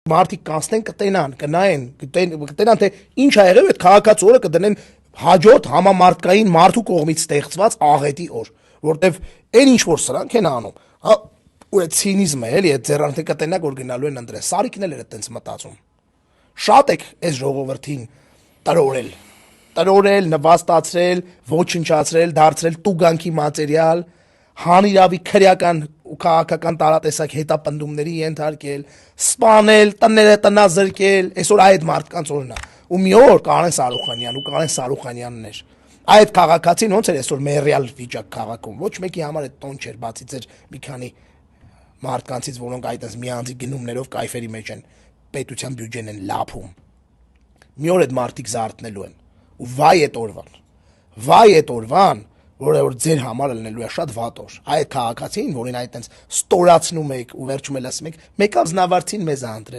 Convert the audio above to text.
Մարդիկ կանցնեն կտենան, կնայեն, կտենան թե ինչ ա եղել այդ քաղաքացու օրը կդնեն հաջորդ համամարտկային մարդու կողմից ստեղծված աղետի օր, որտեվ այն ինչ որ սրանք են անում, ու այդ ցինիզմը էլի այդ ձեռան테 կտենակ որ գնալու են ընտրել, Սարիկն էլ էր այդտենց մտածում։ Շատ եք այս ժողովրդին տրորել, նվաստացրել, ոչնչացրել, դարձրել տուգանքի մատերիալ, հանիրավի քրեական ու քաղաքական տարատեսակ հետապնդումների ենթարկել, սպանել, տները տնազրկել, այսօր այդ մարդկանց օրն է։ Ու մի օր Կարեն Սարուխանյանն էր։ Այդ քաղաքացին ոնց էր այսօր մերյալ վիճակ քաղաքում։ Ոչ մեկի համար այդ տոն չէր, բացի ձեր մի քանի մարդկանցից, որոնք այդպես միանձի գնումներով կայֆերի մեջ են պետության բյուջեն են լափում։ Մի օր այդ մարդիկ զարթնելու են։ Ու վայ այդ օրվան, որը որ ձեր համար լինելու է շատ վատ օր։ Այդ քաղաքացին, որին այդտենց ստորացնում եք ու վերջում էլ ասում եք, մեկ ազնավարձին մեզ ա ընտրել։